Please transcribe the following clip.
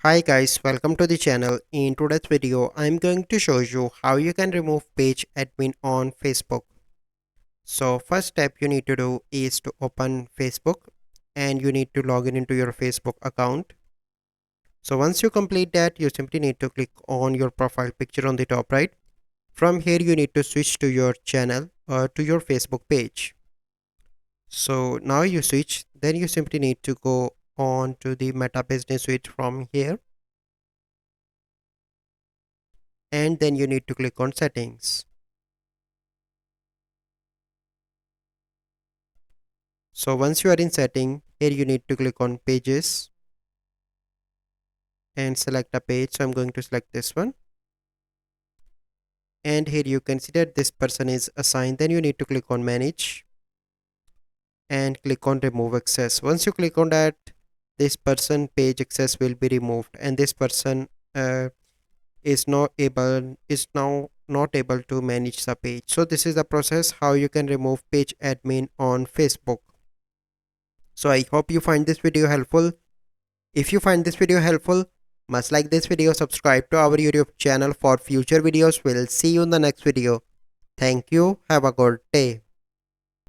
Hi guys, welcome to the channel. In today's video, I'm going to show you how you can remove page admin on Facebook. So first step you need to do is to open Facebook and you need to log in into your Facebook account. So once you complete that, you simply need to click on your profile picture on the top right. From here you need to switch to your channel or to your Facebook page. So now you switch, then you simply need to go on to the Meta Business Suite from here and then you need to click on settings. So once you are in setting, here you need to click on pages and select a page. So I'm going to select this one. And here you consider this person is assigned. Then you need to click on manage and click on remove access. Once you click on that, this person page access will be removed and this person is now not able to manage the page. So this is the process how you can remove page admin on Facebook. So I hope you find this video helpful. If you find this video helpful, must like this video, subscribe to our YouTube channel for future videos. We'll see you in the next video. Thank you. Have a good day.